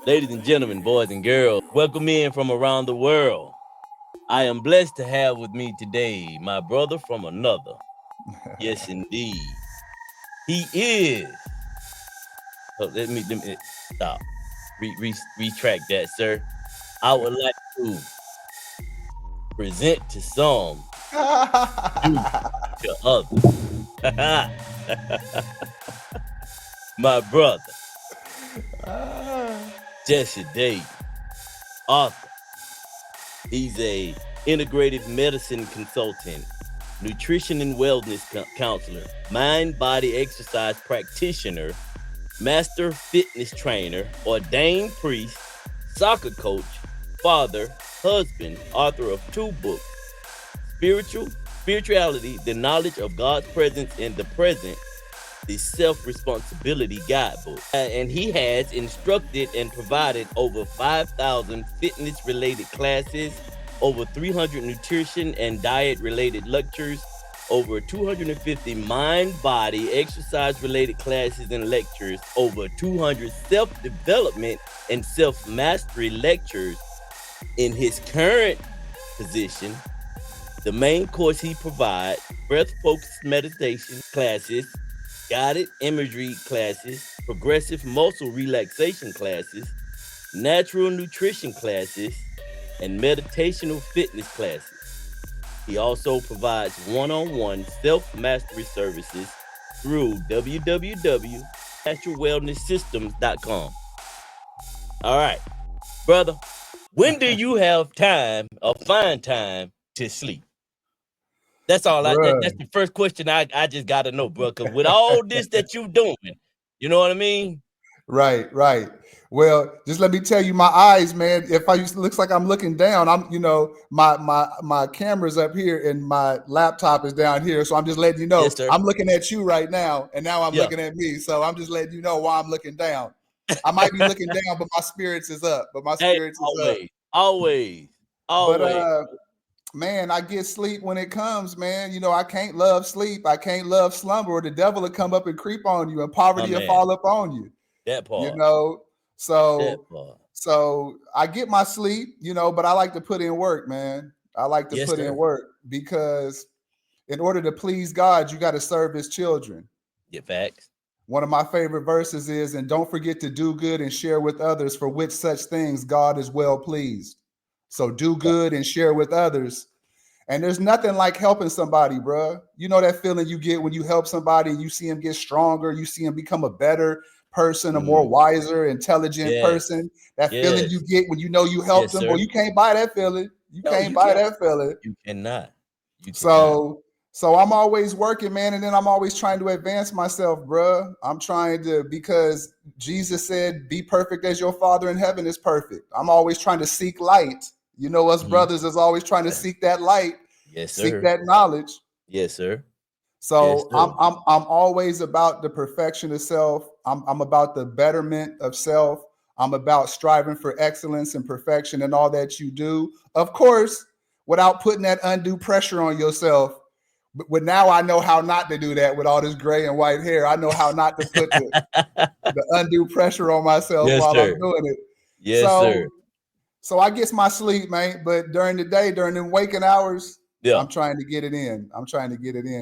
Ladies and gentlemen, boys and girls, welcome in from around the world. I am blessed to have with me today my brother from another. Yes, indeed. He is. Oh, let me stop. Retract that, sir. I would like to present to some, do to others. My brother, Jessie Dayton, author. He's a integrative medicine consultant, nutrition and wellness counselor, mind body exercise practitioner, master fitness trainer, ordained priest, soccer coach, father, husband, author of 2 books, Spituality, the knowledge of God's presence in the present, the self-responsibility guidebook. And he has instructed and provided over 5,000 fitness-related classes, over 300 nutrition and diet-related lectures, over 250 mind-body exercise-related classes and lectures, over 200 self-development and self-mastery lectures. In his current position, the main course he provides, breath-focused meditation classes, guided imagery classes, progressive muscle relaxation classes, natural nutrition classes, and meditational fitness classes. He also provides one-on-one self-mastery services through www.naturalwellnesssystems.com. All right, brother, when do you have time or find time to sleep? That's all. That's the first question I just got to know, bro. Because with all this that you doing, you know what I mean? Right. Well, just let me tell you, my eyes, man. If looks like I'm looking down, my camera's up here and my laptop is down here. So I'm just letting you know, Yes, sir. I'm looking at you right now, and now I'm looking at me. So I'm just letting you know why I'm looking down. I might be looking down, but my spirits is up. Always. But man, I get sleep when it comes, man. I can't love sleep. I can't love slumber, or the devil will come up and creep on you, and poverty will fall up on you. That part. So I get my sleep, but I like to put in work, man. I like to put in work because in order to please God, you got to serve his children. Yeah, facts. One of my favorite verses is, and don't forget to do good and share with others, for which such things God is well pleased. So do good and share with others. And there's nothing like helping somebody, bro. You know that feeling you get when you help somebody and you see them get stronger, you see them become a better person, a more wiser, intelligent person. That feeling you get when you know you helped them, or you can't buy that feeling. You can't buy that feeling. You cannot. So I'm always working, man, and then I'm always trying to advance myself, bro. I'm trying to, because Jesus said, be perfect as your Father in heaven is perfect. I'm always trying to seek light. Us brothers is always trying to seek that light, seek that knowledge. Yes, sir. So I'm always about the perfection of self. I'm about the betterment of self. I'm about striving for excellence and perfection in all that you do. Of course, without putting that undue pressure on yourself. But now I know how not to do that with all this gray and white hair. I know how not to put the undue pressure on myself while I'm doing it. Yes, sir. So I get my sleep, man. But during the day, during the waking hours, I'm trying to get it in.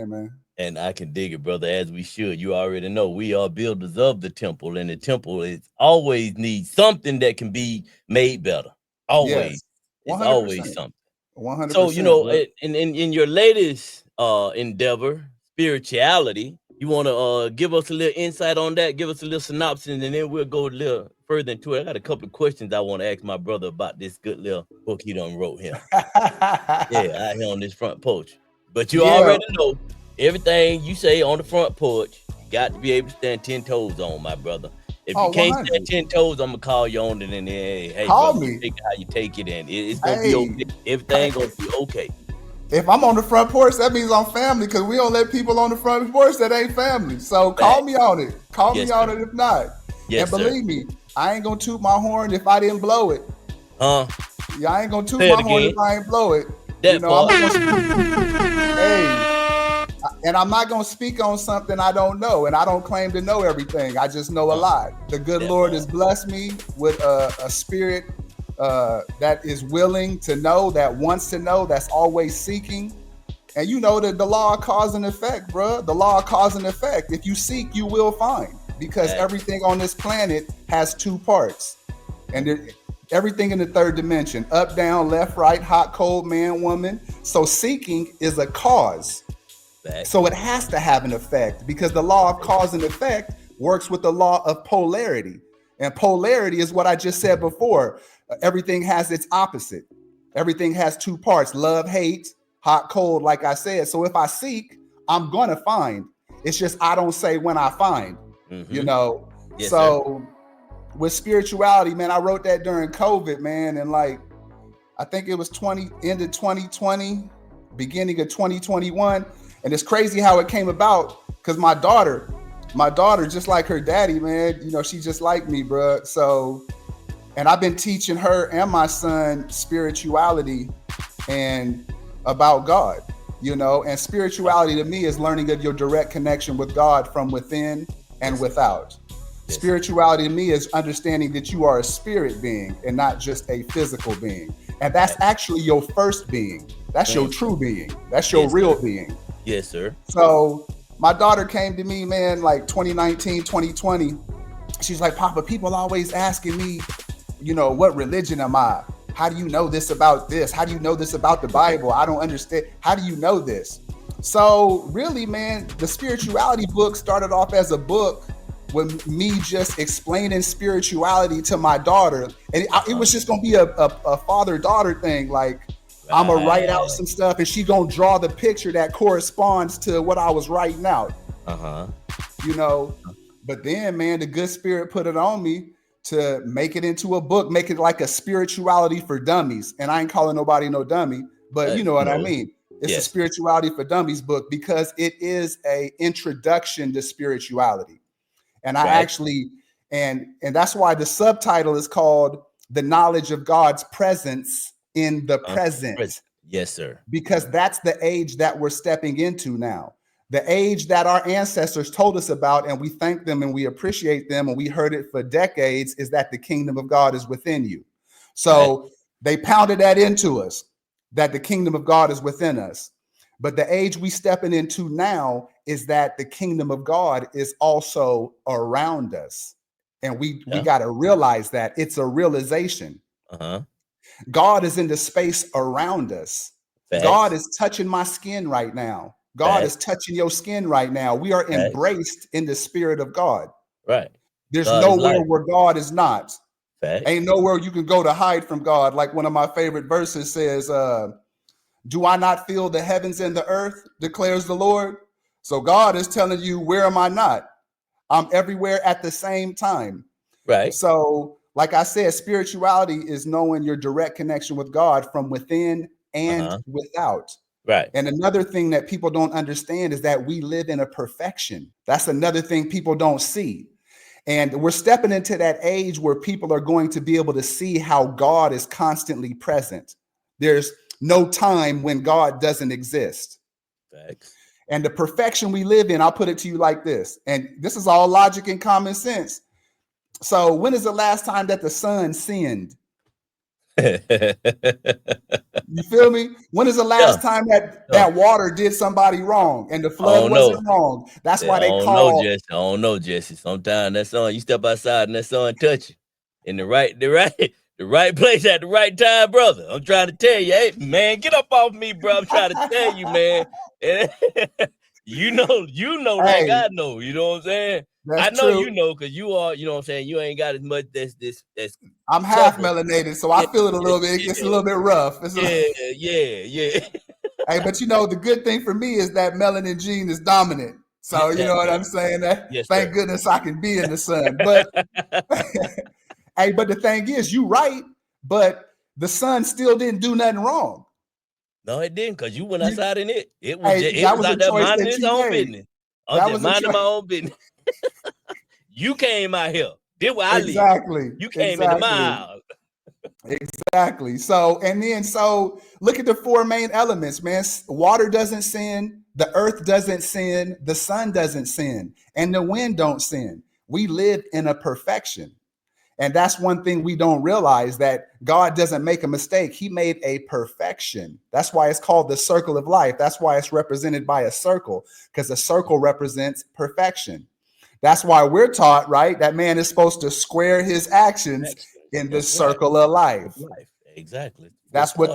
Man. And I can dig it, brother, as we should. You already know we are builders of the temple, and the temple is always needs something that can be made better. Always. It's always something. 100%. So, in your latest endeavor, spirituality, you want to give us a little insight on that, give us a little synopsis, and then we'll go a little further into it. I got a couple of questions I want to ask my brother about this good little book he done wrote here. Out here on this front porch. But you already know everything you say on the front porch, you got to be able to stand 10 toes on, my brother. If you can't 100. Stand 10 toes, I'm gonna call you on it, and hey, call brother, me. Take how you take it, and it's gonna be okay. Everything gonna be okay. If I'm on the front porch, that means I'm family, because we don't let people on the front porch that ain't family. So call me on it. Call me on it if not. Yes, and believe me, I ain't gonna toot my horn if I didn't blow it. Yeah, I ain't gonna toot my horn if I ain't blow it. And I'm not going to speak on something I don't know, and I don't claim to know everything. I just know a lot. The good Lord has blessed me with a spirit that is willing to know, that wants to know, that's always seeking. And you know that the law of cause and effect, bro. The law of cause and effect. If you seek, you will find, because everything on this planet has two parts, and everything in the third dimension: up, down, left, right, hot, cold, man, woman. So seeking is a cause. So it has to have an effect, because the law of cause and effect works with the law of polarity. And polarity is what I just said before. Everything has its opposite. Everything has two parts: love, hate, hot, cold, like I said. So if I seek, I'm going to find. It's just I don't say when I find, you know. Yes, so with spirituality, man, I wrote that during COVID, man. And like, I think it was end of 2020, beginning of 2021. And it's crazy how it came about, because my daughter, just like her daddy, man, you know, she just like me, bro. So, and I've been teaching her and my son spirituality and about God, you know. And spirituality to me is learning of your direct connection with God from within and without. Spirituality to me is understanding that you are a spirit being and not just a physical being. And that's actually your first being. That's your true being. That's your real being. Yes, sir. So my daughter came to me, man, like 2019, 2020. She's like, Papa, people always asking me, you know, what religion am I? How do you know this about this? How do you know this about the Bible? I don't understand. How do you know this? So really, man, the spirituality book started off as a book with me just explaining spirituality to my daughter. And it was just going to be a father-daughter thing. Like, I'm going to write out some stuff and she going to draw the picture that corresponds to what I was writing out. You know, but then, man, the good spirit put it on me to make it into a book, make it like a spirituality for dummies. And I ain't calling nobody no dummy, but you know what I mean? It's a spirituality for dummies book, because it is a introduction to spirituality. And I actually, and that's why the subtitle is called The Knowledge of God's Presence in the Present. Yes, sir. Because that's the age that we're stepping into now. The age that our ancestors told us about, and we thank them and we appreciate them, and we heard it for decades, is that the kingdom of God is within you. So they pounded that into us, that the kingdom of God is within us. But the age we stepping into now is that the kingdom of God is also around us. And we got to realize that it's a realization. God is in the space around us. God is touching my skin right now. God is touching your skin right now. We are embraced in the spirit of God. There's nowhere where God is not. Ain't nowhere you can go to hide from God. Like one of my favorite verses says, do I not feel the heavens and the earth, declares the Lord? So God is telling you, where am I not? I'm everywhere at the same time. So like I said, spirituality is knowing your direct connection with God from within and without. And another thing that people don't understand is that we live in a perfection. That's another thing people don't see. And we're stepping into that age where people are going to be able to see how God is constantly present. There's no time when God doesn't exist. And the perfection we live in, I'll put it to you like this, and this is all logic and common sense. So when is the last time that the sun sinned? You feel me? When is the last time that water did somebody wrong and the flood wasn't wrong? That's why they call. I don't know, Jesse. Sometimes that sun, you step outside and that sun touch you in the right place at the right time, brother. I'm trying to tell you, hey man, get up off me, bro. I'm trying to tell you, man. you know like I know. You know what I'm saying? I know true. you know, because you are. You know what I'm saying. You ain't got as much. That's. I'm half melanated, so I feel it a little bit. It gets a little bit rough. Yeah. Hey, but you know, the good thing for me is that melanin gene is dominant. So you know what I'm saying? Thank goodness I can be in the sun. But hey, but the thing is, you right, but the sun still didn't do nothing wrong. No, it didn't, because you went outside in it. It was out there minding its own business. I'm just minding my own business. You came out here. Did what I live. You came into my house. Exactly. So look at the four main elements, man. Water doesn't sin. The earth doesn't sin, the sun doesn't sin, and the wind don't sin. We live in a perfection. And that's one thing we don't realize, that God doesn't make a mistake. He made a perfection. That's why it's called the circle of life. That's why it's represented by a circle, because a circle represents perfection. That's why we're taught, right, that man is supposed to square his actions in the That's right. circle of life. Life. Exactly. That's what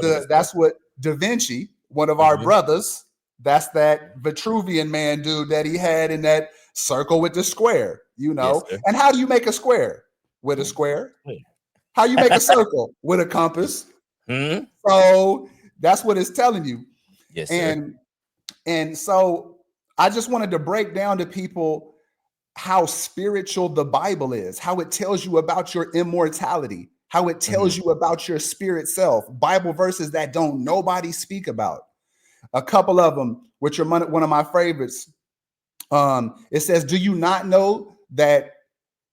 Da Vinci, one of our brothers, that's that Vitruvian man dude that he had in that circle with the square, you know. Yes, and how do you make a square? With a square. How you make a circle? With a compass. So that's what it's telling you. Yes, sir. And so I just wanted to break down to people how spiritual the Bible is, how it tells you about your immortality, how it tells you about your spirit self. Bible verses that don't nobody speak about. A couple of them, which are one of my favorites. It says, do you not know that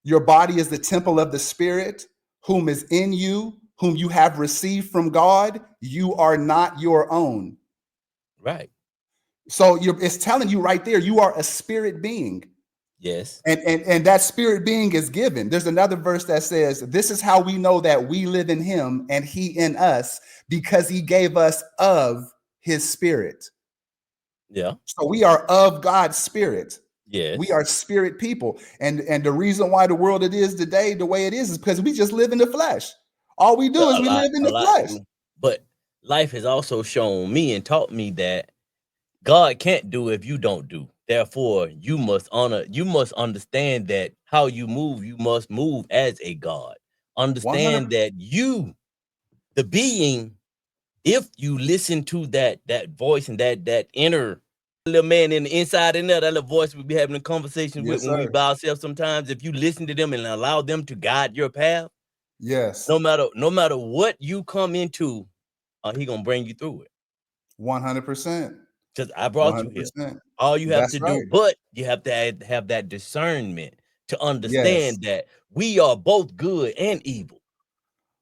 your body is the temple of the Spirit, whom is in you, whom you have received from God? You are not your own. Right. So it's telling you right there, you are a spirit being. Yes. And that spirit being is given. There's another verse that says, this is how we know that we live in him and he in us, because he gave us of his spirit. Yeah. So we are of God's spirit. Yes. We are spirit people. And the reason why the world it is today the way it is because we just live in the flesh. All we do is we live in the flesh. But life has also shown me and taught me that God can't do if you don't do. Therefore, you must understand that how you must move as a God. Understand 100%. that you, the being, if you listen to that voice and that inner little man in the inside in there, that little voice we be having a conversation with when we by ourselves sometimes, if you listen to them and allow them to guide your path, yes, no matter what you come into, he gonna bring you through it. 100%. Because I brought you here. All you have to do, but you have to have that discernment to understand that we are both good and evil.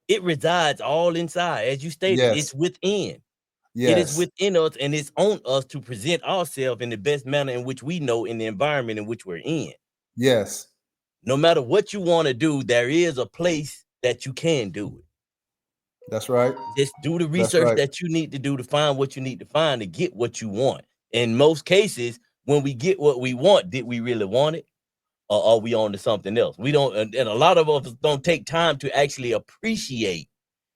It resides all inside. As you stated, it's within. It is within us, and it's on us to present ourselves in the best manner in which we know in the environment in which we're in. Yes. No matter what you want to do, there is a place that you can do it. That's right. Just do the research that you need to do to find what you need to find to get what you want. In most cases, when we get what we want, did we really want it? Or are we on to something else? We don't, and a lot of us don't take time to actually appreciate,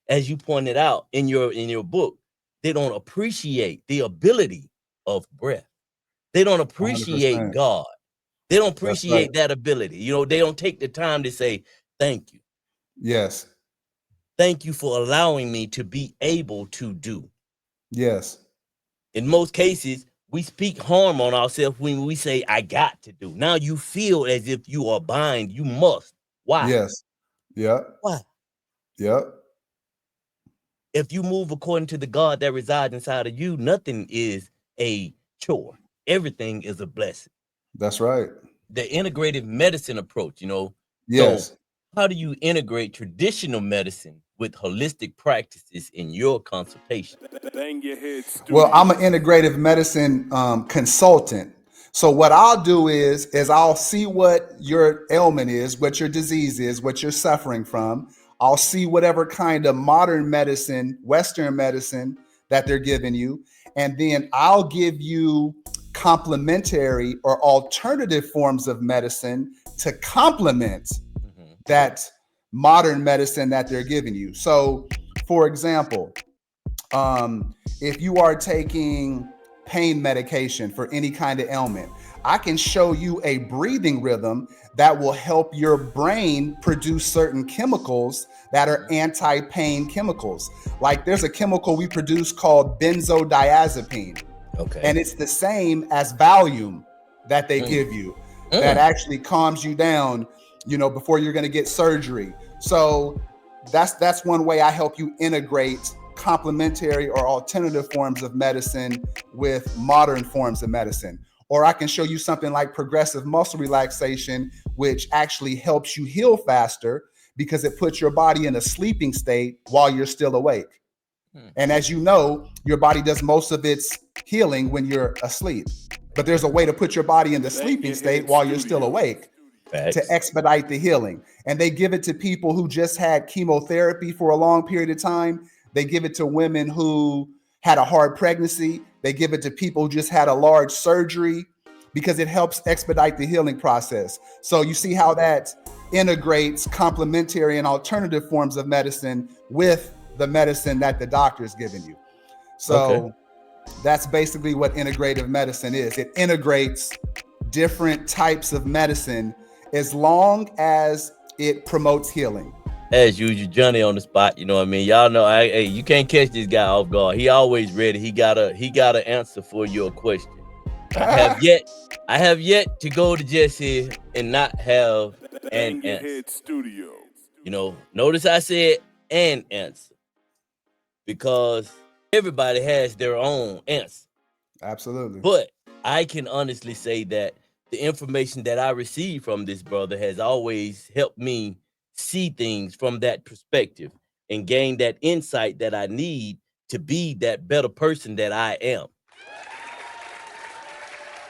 as you pointed out in your book. They don't appreciate the ability of breath. They don't appreciate 100%. God. They don't appreciate that ability. You know, they don't take the time to say, thank you. Yes. Thank you for allowing me to be able to do. Yes. In most cases, we speak harm on ourselves when we say, I got to do. Now you feel as if you are bind. You must. Why? Yes. Yeah. Why? Yep. If you move according to the God that resides inside of you, nothing is a chore. Everything is a blessing. That's right. The integrative medicine approach, you know. Yes. So how do you integrate traditional medicine with holistic practices in your consultation? Well, I'm an integrative medicine consultant. So what I'll do is I'll see what your ailment is, what your disease is, what you're suffering from. I'll see whatever kind of modern medicine, Western medicine that they're giving you. And then I'll give you complementary or alternative forms of medicine to complement that modern medicine that they're giving you. So, for example, if you are taking pain medication for any kind of ailment, I can show you a breathing rhythm that will help your brain produce certain chemicals that are anti-pain chemicals. Like there's a chemical we produce called benzodiazepine. Okay. And it's the same as Valium that they give you that actually calms you down, you know, before you're going to get surgery. So that's one way I help you integrate complementary or alternative forms of medicine with modern forms of medicine. Or I can show you something like progressive muscle relaxation, which actually helps you heal faster because it puts your body in a sleeping state while you're still awake. And as you know, your body does most of its healing when you're asleep. But there's a way to put your body in the sleeping state while you're still awake to expedite the healing. And they give it to people who just had chemotherapy for a long period of time. They give it to women who had a hard pregnancy. They give it to people who just had a large surgery because it helps expedite the healing process. So you see how that integrates complementary and alternative forms of medicine with the medicine that the doctor's given you. So that's basically what integrative medicine is. It integrates different types of medicine as long as it promotes healing. As usual, Johnny on the spot. You know what I mean? Y'all know, hey, you can't catch this guy off guard. He always ready. He got an answer for your question. I have yet to go to Jessie and not have an answer. You know, notice I said an answer because everybody has their own answer. Absolutely. But I can honestly say that the information that I received from this brother has always helped me see things from that perspective and gain that insight that I need to be that better person that I am.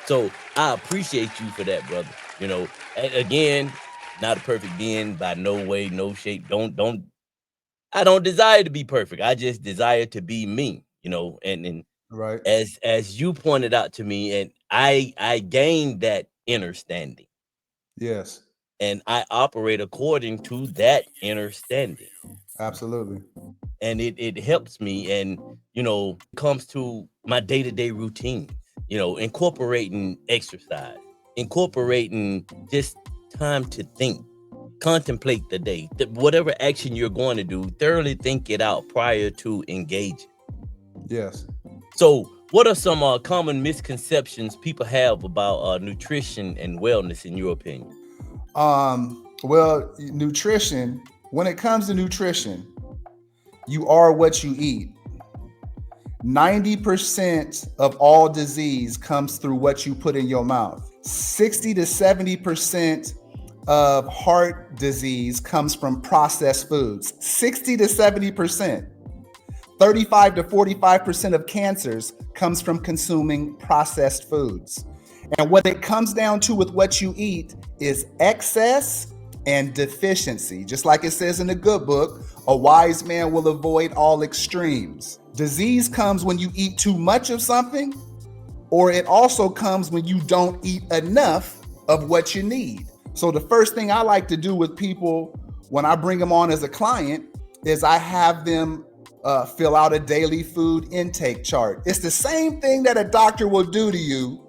So I appreciate you for that, brother. You know, again, not a perfect being by no way, no shape. I don't desire to be perfect. I just desire to be me, you know, and right. As you pointed out to me, and I gained that understanding. Yes. And I operate according to that understanding. Absolutely. And it helps me. And, you know, comes to my day-to-day routine, you know, incorporating exercise, incorporating just time to think, contemplate the day, whatever action you're going to do, thoroughly think it out prior to engaging. Yes. So what are some common misconceptions people have about nutrition and wellness, in your opinion? Well, nutrition, when it comes to nutrition, you are what you eat. 90% of all disease comes through what you put in your mouth. 60 to 70% of heart disease comes from processed foods. 60 to 70%. 35 to 45% of cancers comes from consuming processed foods. And what it comes down to with what you eat is excess and deficiency. Just like it says in the good book, a wise man will avoid all extremes. Disease comes when you eat too much of something, or it also comes when you don't eat enough of what you need. So the first thing I like to do with people when I bring them on as a client is I have them fill out a daily food intake chart. It's the same thing that a doctor will do to you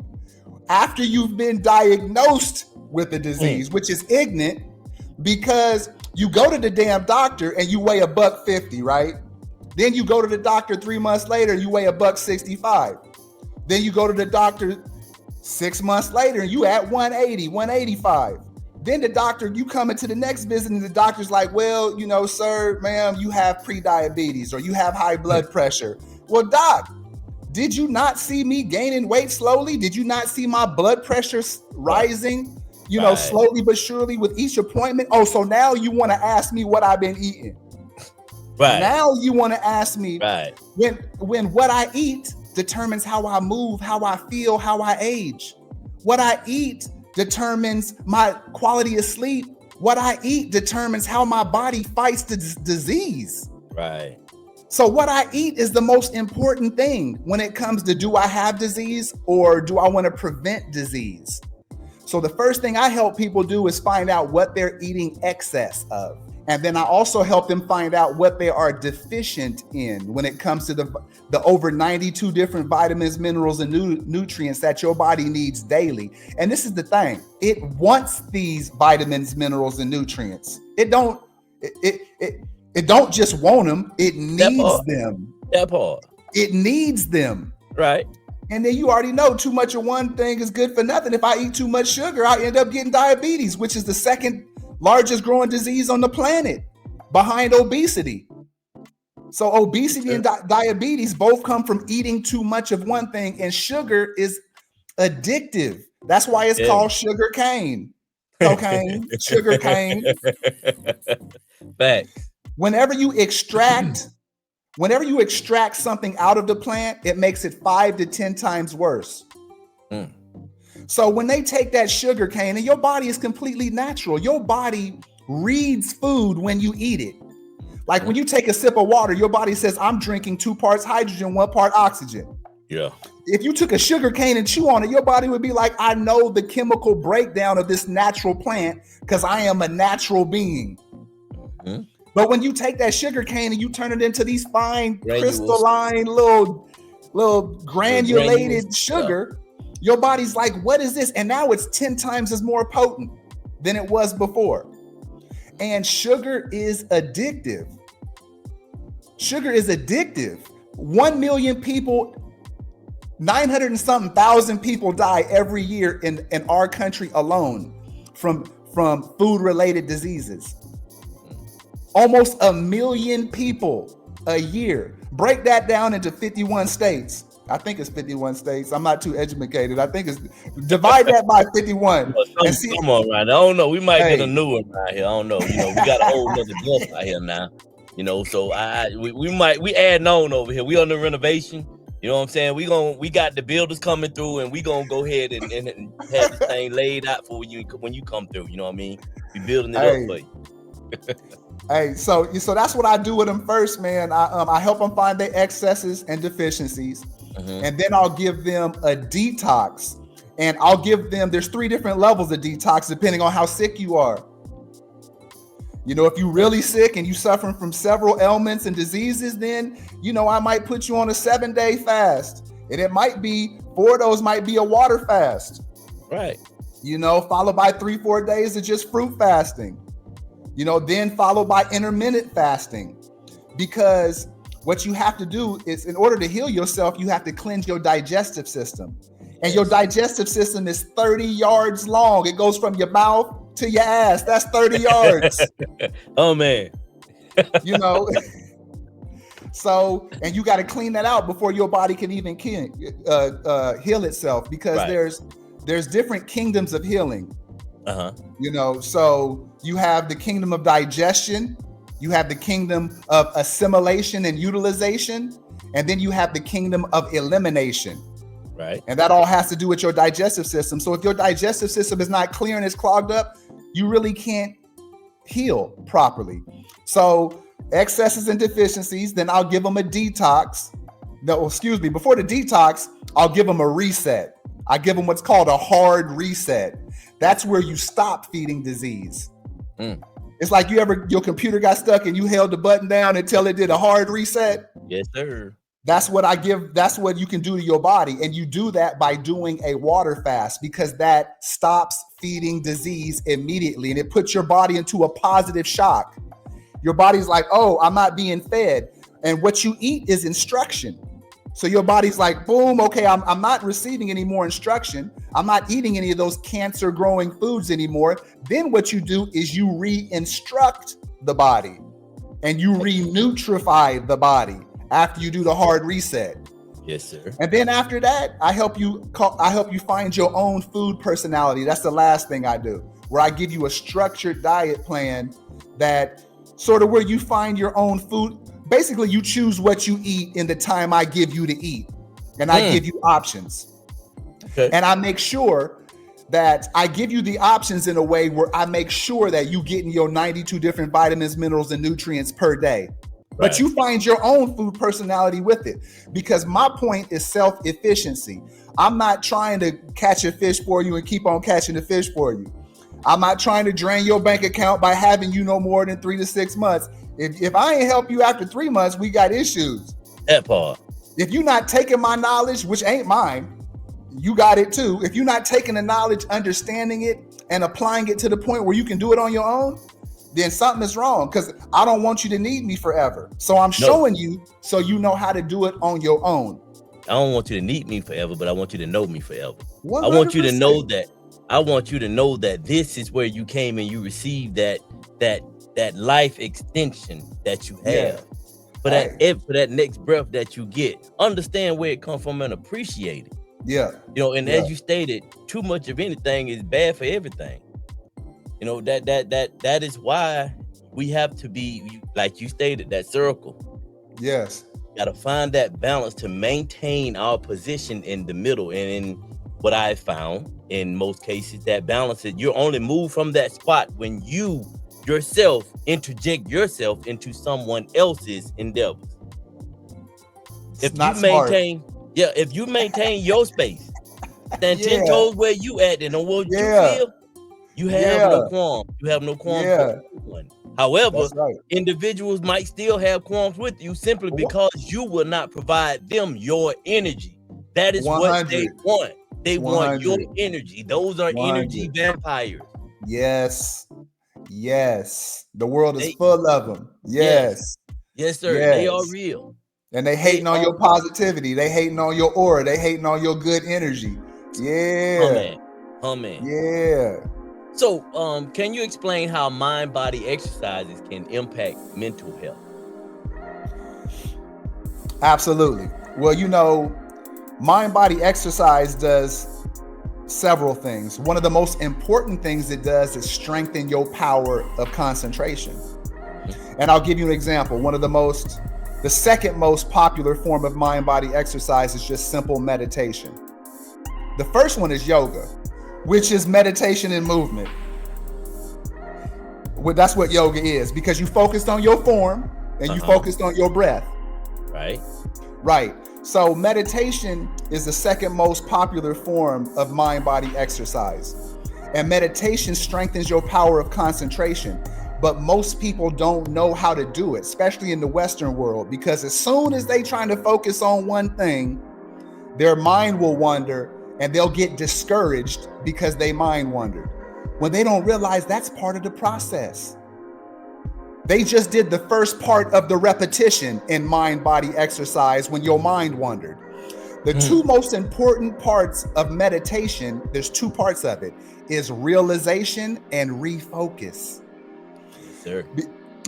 after you've been diagnosed with a disease, which is ignorant, because you go to the damn doctor and you weigh $150, right? Then you go to the doctor 3 months later, you weigh $165. Then you go to the doctor 6 months later and you at 180, 185. Then the doctor, you come into the next visit and the doctor's like, well, you know, sir, ma'am, you have pre-diabetes or you have high blood pressure. Well, doc, did you not see me gaining weight slowly? Did you not see my blood pressure rising, you know, slowly but surely with each appointment? Oh, so now you want to ask me what I've been eating. Right. Now you want to ask me when what I eat determines how I move, how I feel, how I age. What I eat determines my quality of sleep. What I eat determines how my body fights the disease. Right. So what I eat is the most important thing when it comes to, do I have disease or do I want to prevent disease? So the first thing I help people do is find out what they're eating excess of. And then I also help them find out what they are deficient in when it comes to the over 92 different vitamins, minerals, and nutrients that your body needs daily. And this is the thing. It wants these vitamins, minerals, and nutrients. It don't just want them. It needs them. That part. It needs them. Right. And then you already know too much of one thing is good for nothing. If I eat too much sugar, I end up getting diabetes, which is the second largest growing disease on the planet behind obesity. So obesity and diabetes both come from eating too much of one thing, and sugar is addictive. That's why it's called sugar cane. Cocaine, sugar cane. Facts. Whenever you extract Whenever you extract something out of the plant, it makes it 5 to 10 times worse. So when they take that sugar cane, and your body is completely natural, your body reads food when you eat it. Like when you take a sip of water, your body says, I'm drinking 2 parts hydrogen, 1 part oxygen. Yeah. If you took a sugar cane and chew on it, your body would be like, I know the chemical breakdown of this natural plant because I am a natural being. But when you take that sugar cane and you turn it into these fine, crystalline, little granulated sugar, your body's like, what is this? And now it's 10 times as more potent than it was before. And sugar is addictive. Sugar is addictive. 1 million people, 900 and something thousand people die every year in our country alone from food-related diseases. Almost 1 million people a year. Break that down into 51 states. I think it's 51 states. I'm not too educated. I think it's divide that by 51. And see, come on, right? I don't know. We might get a new one right here. I don't know. You know, we got a whole other guest out here now. You know, so we adding on over here. We on the renovation. You know what I'm saying? We got the builders coming through, and we gonna go ahead and have this thing laid out for you when you come through. You know what I mean? We building it up for you. Hey, so that's what I do with them first, man. I help them find their excesses and deficiencies, and then I'll give them a detox, and I'll give them. There's 3 different levels of detox depending on how sick you are. You know, if you're really sick and you're suffering from several ailments and diseases, then, you know, I might put you on a 7-day fast. And it might be 4 of those might be a water fast. Right. You know, followed by 3-4 days of just fruit fasting. You know, then followed by intermittent fasting. Because what you have to do is, in order to heal yourself, you have to cleanse your digestive system. And your digestive system is 30 yards long. It goes from your mouth to your ass. That's 30 yards. Oh man. You know, so, and you got to clean that out before your body can even heal itself, because there's different kingdoms of healing. You know, so you have the kingdom of digestion, you have the kingdom of assimilation and utilization, and then you have the kingdom of elimination. Right. And that all has to do with your digestive system. So if your digestive system is not clear and it's clogged up, you really can't heal properly. So excesses and deficiencies, then I'll give them a detox. No, excuse me. Before the detox, I'll give them a reset. I give them what's called a hard reset. That's where you stop feeding disease. It's like your computer got stuck and you held the button down until it did a hard reset. Yes, sir. That's what I give. That's what you can do to your body. And you do that by doing a water fast, because that stops feeding disease immediately. And it puts your body into a positive shock. Your body's like, oh, I'm not being fed. And what you eat is instruction. So your body's like, boom, okay, I'm not receiving any more instruction. I'm not eating any of those cancer growing foods anymore. Then what you do is you re-instruct the body and you re-nutrify the body after you do the hard reset. Yes, sir. And then after that, I help you find your own food personality. That's the last thing I do, where I give you a structured diet plan that sort of where you find your own food. Basically, you choose what you eat in the time I give you to eat, and I give you options. Okay. And I make sure that I give you the options in a way where I make sure that you getting your 92 different vitamins, minerals, and nutrients per day. Right. But you find your own food personality with it, because my point is self-efficiency. I'm not trying to catch a fish for you and keep on catching the fish for you. I'm not trying to drain your bank account by having you no more than 3 to 6 months. If I ain't help you after 3 months, we got issues. That part. If you're not taking my knowledge, which ain't mine, you got it too. If you're not taking the knowledge, understanding it, and applying it to the point where you can do it on your own, then something is wrong, because I don't want you to need me forever. So I'm showing you so you know how to do it on your own. I don't want you to need me forever, but I want you to know me forever. 100%. I want you to know that. I want you to know that this is where you came and you received that life extension that you have. Yeah. For that next breath that you get. Understand where it comes from and appreciate it. Yeah. You know, and as you stated, too much of anything is bad for everything. You know, that is why we have to be, like you stated, that circle. Yes. Got to find that balance to maintain our position in the middle. And in what I found in most cases, that balance is you only move from that spot when you yourself interject yourself into someone else's endeavors. It's If you not smart. maintain, yeah, if you maintain your space, stand 10 Yeah. toes where you at and on what you Yeah. feel, you have Yeah. no qualms. You have no qualms with Yeah. anyone. However, That's right. individuals might still have qualms with you simply because you will not provide them your energy. That is what they 100. want. They want your 100. energy. Those are energy 100. vampires. Yes. Yes. The world is They, full of them. yes, Yes. yes, sir. They are Yes. real. And they They hating on are your positivity. They hating on your aura. They hating on your good energy. Yeah. humming, humming. Yeah. So, can you explain how mind-body exercises can impact mental health? Absolutely. Well, mind body exercise does several things. One of the most important things it does is strengthen your power of concentration. And I'll give you an example. The second most popular form of mind body exercise is just simple meditation. The first one is yoga, which is meditation and movement. That's what yoga is, because you focused on your form and you focused on your breath. Right. Right. So meditation is the second most popular form of mind-body exercise. And meditation strengthens your power of concentration. But most people don't know how to do it, especially in the Western world, because as soon as they trying to focus on one thing, their mind will wander and they'll get discouraged because they mind wandered. When they don't realize that's part of the process. They just did the first part of the repetition in mind-body exercise when your mind wandered. The two most important parts of meditation, there's two parts of it, is realization and refocus. Yes, sir.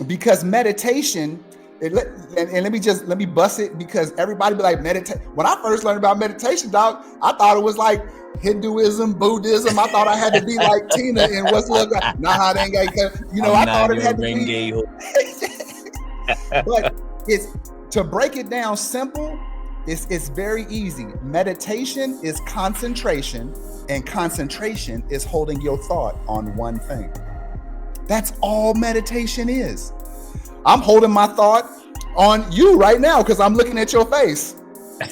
Because meditation, and let me bust it, because everybody be like, meditate. When I first learned about meditation, dog, I thought it was like Hinduism, Buddhism. I thought I had to be like Tina and what's look like. Nah, they ain't got, I thought it had to be. But it's to break it down simple. It's very easy. Meditation is concentration, and concentration is holding your thought on one thing. That's all meditation is. I'm holding my thought on you right now because I'm looking at your face.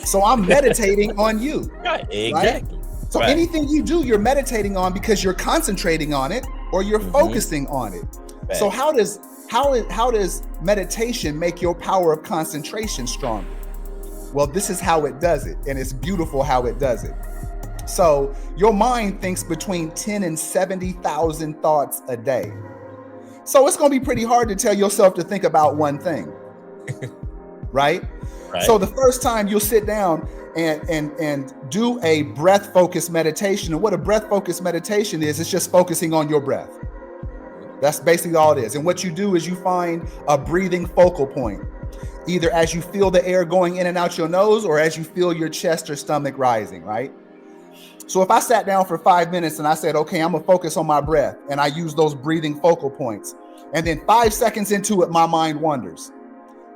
So I'm meditating on you. Right, exactly. Right? So anything you do, you're meditating on because you're concentrating on it or you're focusing on it. Right. So how does meditation make your power of concentration stronger? Well, this is how it does it, and it's beautiful how it does it. So your mind thinks between 10 and 70,000 thoughts a day. So it's going to be pretty hard to tell yourself to think about one thing, right? So the first time you'll sit down and do a breath-focused meditation, and what a breath-focused meditation is, it's just focusing on your breath. That's basically all it is. And what you do is you find a breathing focal point, either as you feel the air going in and out your nose or as you feel your chest or stomach rising, right? So if I sat down for 5 minutes and I said, okay, I'm gonna focus on my breath, and I use those breathing focal points, and then 5 seconds into it, my mind wanders.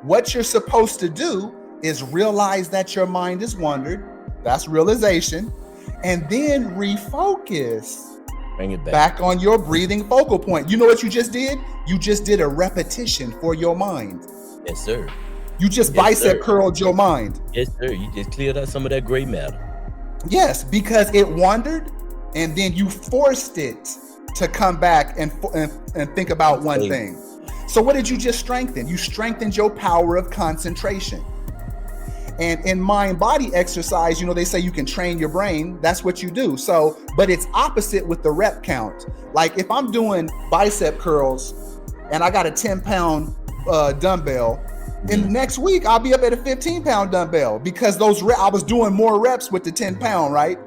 What you're supposed to do is realize that your mind is wandered. That's realization. And then refocus. Bring it back on your breathing focal point. You know what you just did? You just did a repetition for your mind. Yes, sir. You just bicep curled your mind. Yes, sir. You just cleared out some of that gray matter. Yes, because it wandered, and then you forced it to come back and think about one thing. So what did you just strengthen? You strengthened your power of concentration. And in mind-body exercise, they say you can train your brain. That's what you do. So, but it's opposite with the rep count. Like if I'm doing bicep curls and I got a 10-pound dumbbell, in the next week, I'll be up at a 15-pound dumbbell because I was doing more reps with the 10-pound, right?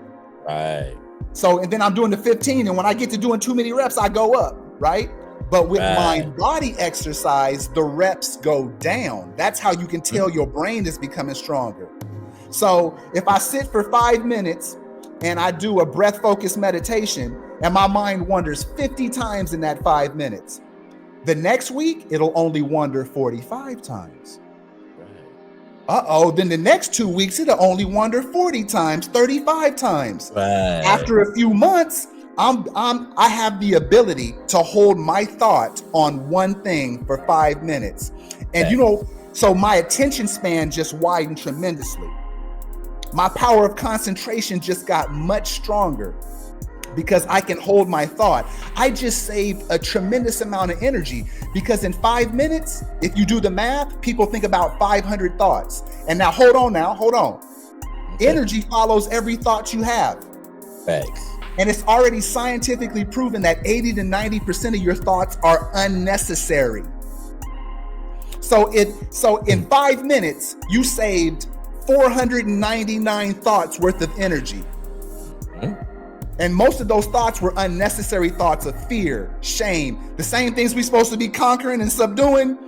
Right. So, and then I'm doing the 15, and when I get to doing too many reps, I go up, right? But with mind-body exercise, the reps go down. That's how you can tell your brain is becoming stronger. So if I sit for 5 minutes and I do a breath-focused meditation, and my mind wanders 50 times in that 5 minutes, the next week, it'll only wander 45 times. Then the next 2 weeks, it'll only wander 40 times, 35 times. Right. After a few months, I have the ability to hold my thought on one thing for 5 minutes. And so my attention span just widened tremendously. My power of concentration just got much stronger because I can hold my thought. I just saved a tremendous amount of energy because in 5 minutes, if you do the math, people think about 500 thoughts. And now, hold on. Okay. Energy follows every thought you have. Facts. And it's already scientifically proven that 80 to 90% of your thoughts are unnecessary. So in 5 minutes, you saved 499 thoughts worth of energy. And most of those thoughts were unnecessary thoughts of fear, shame, the same things we're supposed to be conquering and subduing.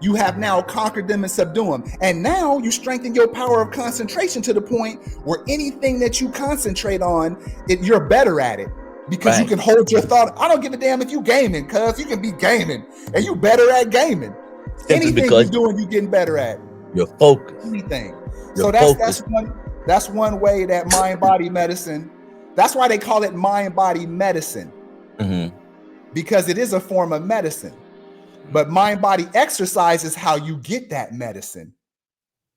You have now conquered them and subdued them. And now you strengthen your power of concentration to the point where anything that you concentrate on, you're better at it because you can hold your thought. I don't give a damn if you gaming, cuz you can be gaming and you better at gaming. Anything you're doing, you're getting better at. Your focus. Anything. So that's one way that mind-body medicine. That's why they call it mind-body medicine, because it is a form of medicine. But mind-body exercise is how you get that medicine.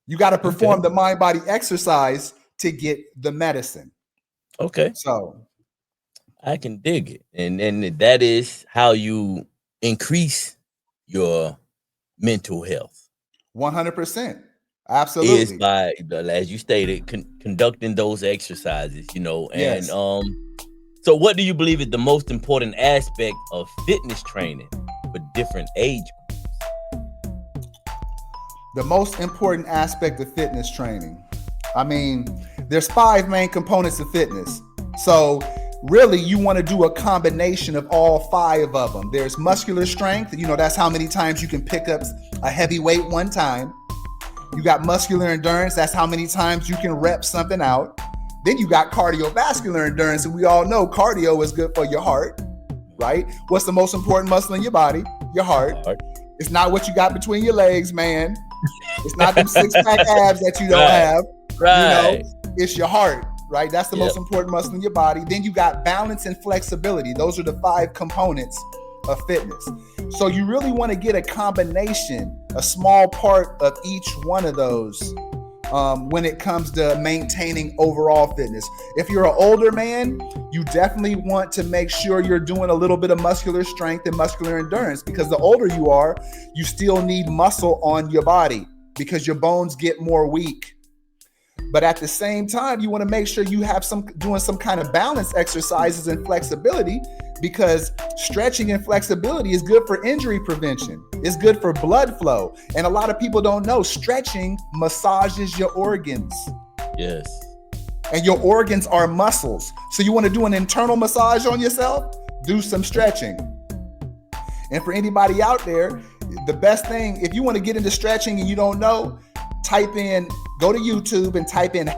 You got to perform the mind-body exercise to get the medicine. Okay. So I can dig it. And that is how you increase your mental health. 100%. Absolutely. Is by, as you stated, conducting those exercises, and Yes. So what do you believe is the most important aspect of fitness training for different age groups? The most important aspect of fitness training. I mean, there's 5 main components of fitness. So really, you want to do a combination of all 5 of them. There's muscular strength. That's how many times you can pick up a heavy weight one time. You got muscular endurance. That's how many times you can rep something out. Then you got cardiovascular endurance. And we all know cardio is good for your heart, right? What's the most important muscle in your body? Your heart. It's not what you got between your legs, man. It's not them 6-pack abs that you don't have. Right. It's your heart, right? That's the most important muscle in your body. Then you got balance and flexibility. Those are the 5 components of fitness. So you really want to get a combination, a small part of each one of those when it comes to maintaining overall fitness. If you're an older man, you definitely want to make sure you're doing a little bit of muscular strength and muscular endurance, because the older you are, you still need muscle on your body because your bones get more weak. But at the same time, you want to make sure you have doing some kind of balance exercises and flexibility, because stretching and flexibility is good for injury prevention. It's good for blood flow. And a lot of people don't know stretching massages your organs. Yes. And your organs are muscles. So you want to do an internal massage on yourself? Do some stretching. And for anybody out there, the best thing, if you want to get into stretching and you don't know, go to YouTube and type in,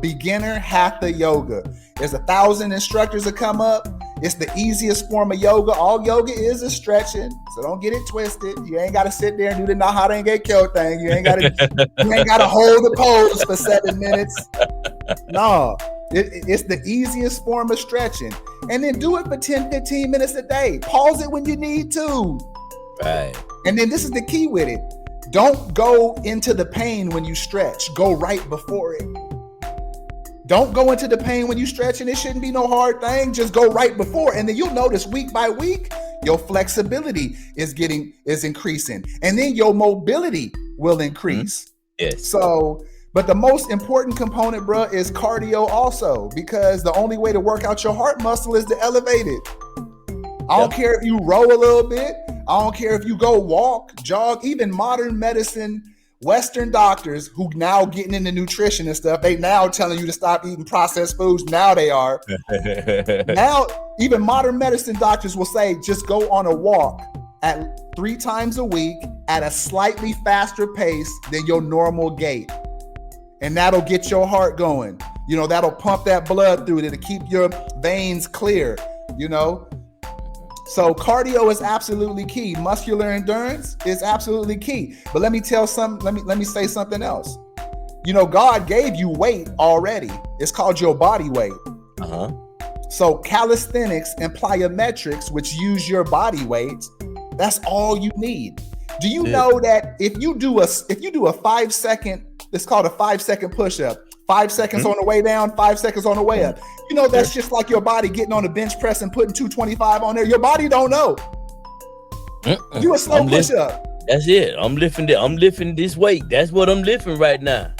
beginner hatha yoga. There's 1,000 instructors that come up. It's the easiest form of yoga. All yoga is stretching, so don't get it twisted. You ain't got to sit there and do the Nahara Kyo thing. You ain't got to hold the pose for 7 minutes. No, it's the easiest form of stretching. And then do it for 10, 15 minutes a day. Pause it when you need to. Right. And then this is the key with it. Don't go into the pain when you stretch. Go right before it. Don't go into the pain when you stretch, and it shouldn't be no hard thing. Just go right before. And then you'll notice week by week, your flexibility is increasing. And then your mobility will increase. Yes. So, but the most important component, bro, is cardio also, because the only way to work out your heart muscle is to elevate it. I don't care if you row a little bit. I don't care if you go walk, jog. Even modern medicine, Western doctors who now getting into nutrition and stuff, they now telling you to stop eating processed foods. Now they are. Now, even modern medicine doctors will say, just go on a walk at 3 times a week at a slightly faster pace than your normal gait. And that'll get your heart going. That'll pump that blood through it to keep your veins clear, So cardio is absolutely key. Muscular endurance is absolutely key. But let me say something else. You know, God gave you weight already. It's called your body weight. Uh-huh. So calisthenics and plyometrics, which use your body weight, that's all you need. Do you know that if you do a 5 second, it's called a 5 second push-up, 5 seconds on the way down, 5 seconds on the way up. You know, that's just like your body getting on the bench press and putting 225 on there. Your body don't know. Do a slow push-up. That's it. I'm lifting this weight. That's what I'm lifting right now.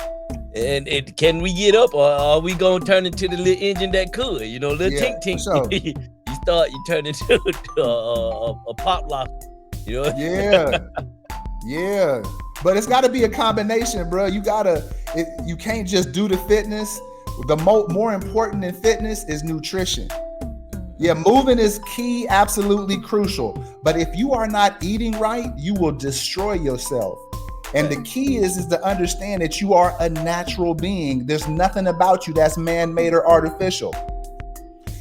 And can we get up, or are we gonna turn into the little engine that could? You know, little tink tink. Sure. you turn into a pop lock. You know? Yeah. But it's got to be a combination, bro. You can't just do the fitness. The more important than fitness is nutrition. Yeah, moving is key, absolutely crucial. But if you are not eating right, you will destroy yourself. And the key is to understand that you are a natural being. There's nothing about you that's man-made or artificial.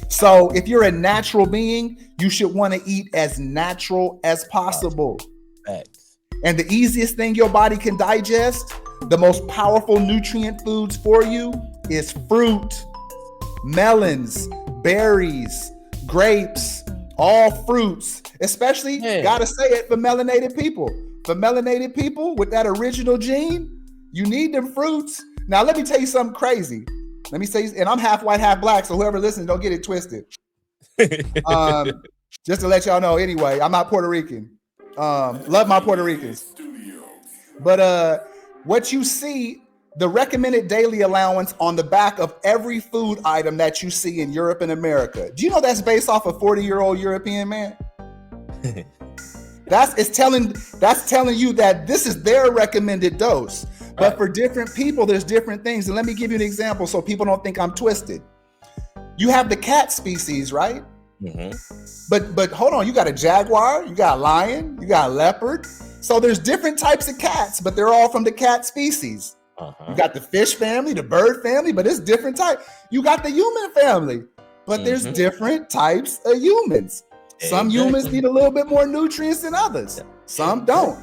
So if you're a natural being, you should want to eat as natural as possible. Facts. And the easiest thing your body can digest, the most powerful nutrient foods for you, is fruit, melons, berries, grapes, all fruits, especially, gotta say it, for melanated people. For melanated people with that original gene, you need them fruits. Now, let me tell you something crazy. Let me say, and I'm half white, half black, so whoever listens, don't get it twisted. Just to let y'all know, anyway, I'm not Puerto Rican. Love my Puerto Ricans. But what you see, the recommended daily allowance on the back of every food item that you see in Europe and America, do you know that's based off a 40-year-old European man? That's telling you that this is their recommended dose. But for different people, there's different things. And let me give you an example so people don't think I'm twisted. You have the cat species, right? But hold on, you got a jaguar, you got a lion, you got a leopard. So there's different types of cats, but they're all from the cat species. You got the fish family, the bird family, but it's different type. You got the human family, but there's different types of humans. Some humans need a little bit more nutrients than others. Some don't.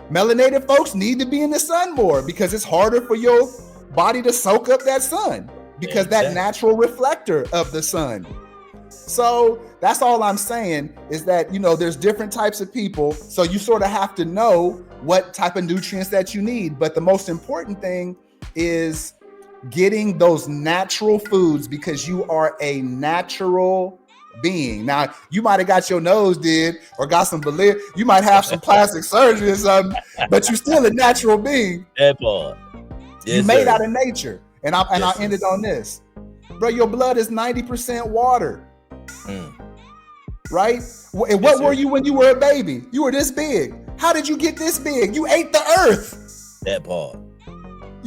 Melanated folks need to be in the sun more because it's harder for your body to soak up that sun because that natural reflector of the sun. So that's all I'm saying is that, you know, there's different types of people. So you sort of have to know what type of nutrients that you need. But the most important thing is getting those natural foods because you are a natural being. Now, you might have got your nose did or got some you might have some plastic surgery or something, but you're still a natural being. That part. Yes, you made out of nature. And I ended on this. Bro, your blood is 90% water. Right? What were you when you were a baby? You were this big. How did you get this big? You ate the earth. That part.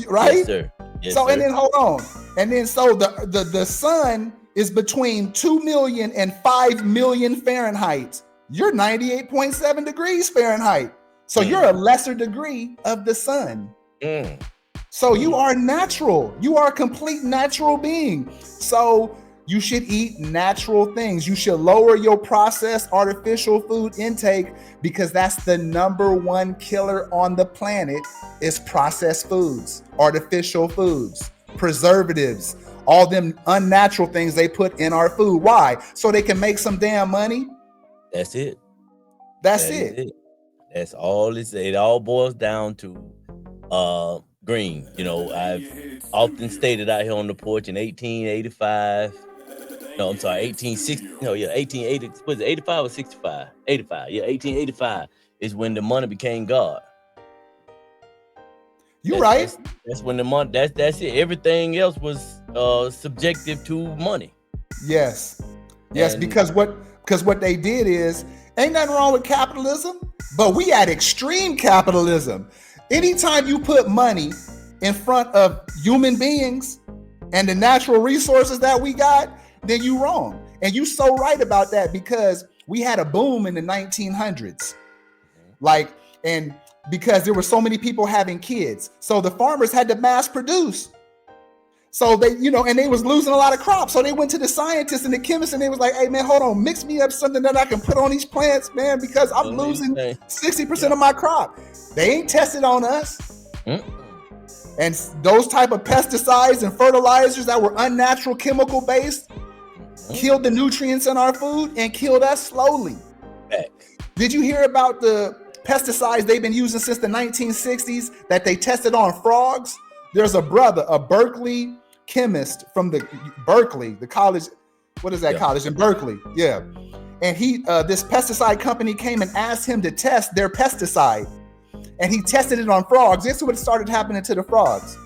Right? Yes, sir. Yes, so, sir. and then hold on. And then so the sun is between 2 million and 5 million Fahrenheit. You're 98.7 degrees Fahrenheit. So you're a lesser degree of the sun. So you are natural. You are a complete natural being. So you should eat natural things. You should lower your processed artificial food intake because that's the number one killer on the planet is processed foods, artificial foods, preservatives, all them unnatural things they put in our food. Why? So they can make some damn money. That's it. That's it. That's all it all boils down to green. You know, I've often stated out here on the porch in 1885. No, I'm sorry, 1860. No, yeah, 1880. Was it 85 or 65? 85. Yeah, 1885 is when the money became God. You're right. That's when the money. That's it. Everything else was subjective to money. Yes, because what they did is ain't nothing wrong with capitalism, but we had extreme capitalism. Anytime you put money in front of human beings and the natural resources that we got, then you wrong. And you so right about that because we had a boom in the 1900s. And because there were so many people having kids. So the farmers had to mass produce. So they, and they was losing a lot of crops. So they went to the scientists and the chemists and they was like, hey man, hold on, mix me up something that I can put on these plants, man, because I'm losing 60% of my crop. They ain't tested on us. And those type of pesticides and fertilizers that were unnatural, chemical based, killed the nutrients in our food and killed us slowly. Did you hear about the pesticides they've been using since the 1960s that they tested on frogs? There's a brother, a Berkeley chemist from the college. What is that college in Berkeley? Yeah. And this pesticide company came and asked him to test their pesticide. And he tested it on frogs. This is what started happening to the frogs.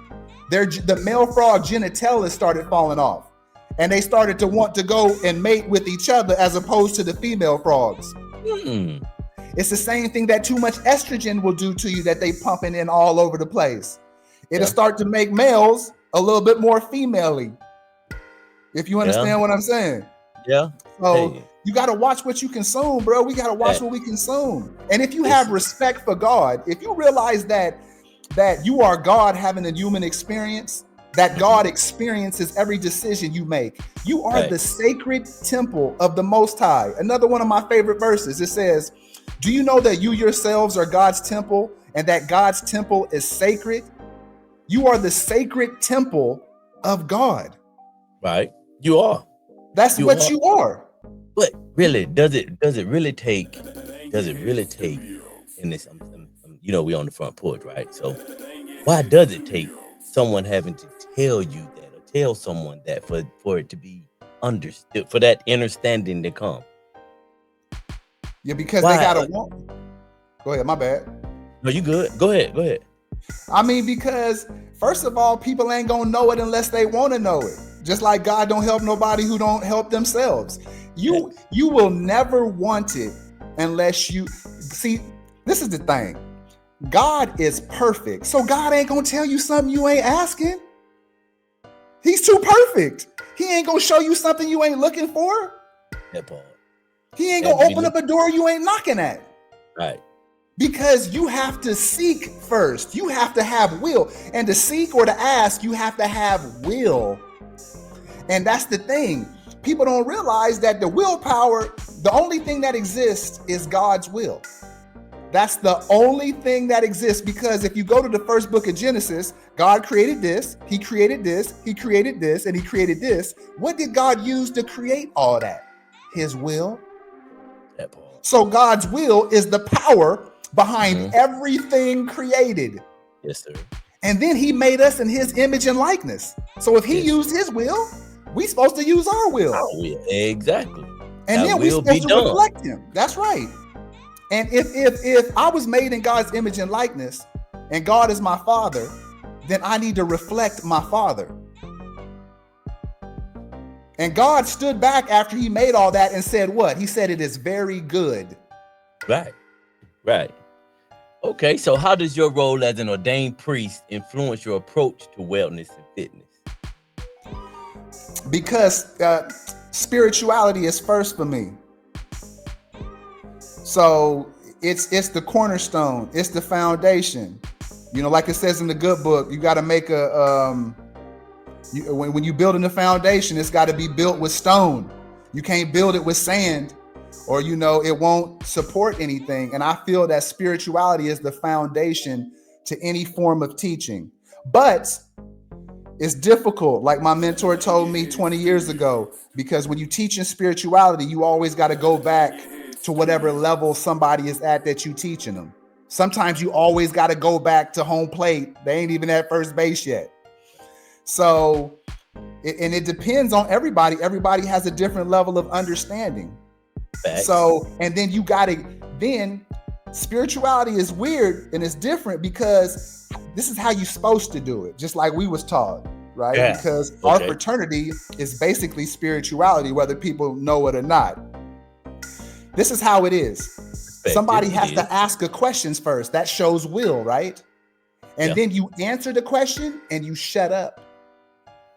The male frog genitalia started falling off. And they started to want to go and mate with each other as opposed to the female frogs. It's the same thing that too much estrogen will do to you that they pumping in all over the place. It'll start to make males a little bit more female-y. If you understand what I'm saying. Yeah. So you got to watch what you consume, bro. We got to watch what we consume. And if you have respect for God, if you realize that you are God having a human experience, that God experiences every decision you make. You are the sacred temple of the Most High. Another one of my favorite verses, it says, do you know that you yourselves are God's temple and that God's temple is sacred? You are the sacred temple of God. Right. You are. That's what you are. But really, does it really take, in this, we on the front porch, right? So why does it take someone having to tell you that or tell someone that for it to be understood, for that understanding to come? Yeah, because they gotta want. Go ahead, my bad. No, you good. Go ahead. I mean, because first of all, people ain't gonna know it unless they want to know it. Just like God don't help nobody who don't help themselves. You will never want it unless you see. This is the thing. God is perfect, so God ain't gonna tell you something you ain't asking. He's too perfect. He ain't gonna show you something you ain't looking for. That part. He ain't gonna open up a door you ain't knocking at. Right. Because you have to seek first. You have to have will. And to seek or to ask, you have to have will. And that's the thing. People don't realize that the willpower, the only thing that exists is God's will. That's the only thing that exists, because if you go to the first book of Genesis, God created this, he created this, he created this, and he created this. What did God use to create all that? His will. So God's will is the power behind everything created. Yes, sir. And then he made us in his image and likeness. So if he used his will, we supposed to use our will. Exactly. And then we supposed to reflect him. That's right. And if I was made in God's image and likeness, and God is my father, then I need to reflect my father. And God stood back after he made all that and said what? He said, it is very good. Right. Okay, so how does your role as an ordained priest influence your approach to wellness and fitness? Because spirituality is first for me. So it's the cornerstone. It's the foundation. Like it says in the good book, you got to make when you building the foundation, it's got to be built with stone. You can't build it with sand, or it won't support anything. And I feel that spirituality is the foundation to any form of teaching. But it's difficult, like my mentor told me 20 years ago, because when you teach in spirituality, you always got to go back to whatever level somebody is at that you teaching them. Sometimes you always got to go back to home plate. They ain't even at first base yet. So, and it depends on everybody. Everybody has a different level of understanding. Facts. So, and then spirituality is weird and it's different because this is how you're supposed to do it. Just like we was taught, right? Yeah. Because our fraternity is basically spirituality, whether people know it or not. This is how it is. Somebody has to ask a question first. That shows will, right? And then you answer the question and you shut up.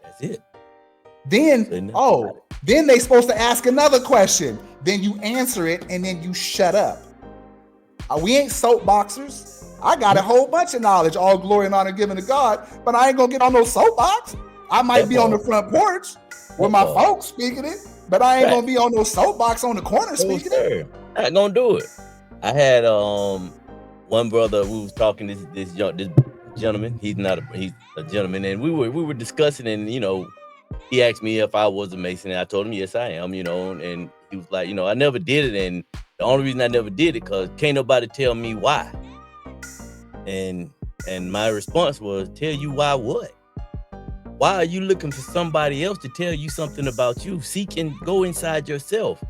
That's it. Then they supposed to ask another question. Then you answer it and then you shut up. We ain't soapboxers. I got a whole bunch of knowledge, all glory and honor given to God, but I ain't gonna get on no soapbox. I might be on the front porch with my folks speaking it, but I ain't gonna be on no soapbox on the corner speaking it. I ain't gonna do it. I had one brother who was talking this gentleman. He's a gentleman, and we were discussing, and he asked me if I was a Mason, and I told him yes, I am. And he was like, I never did it, and the only reason I never did it because can't nobody tell me why. And my response was, tell you why what? Why are you looking for somebody else to tell you something about you? Seek and go inside yourself,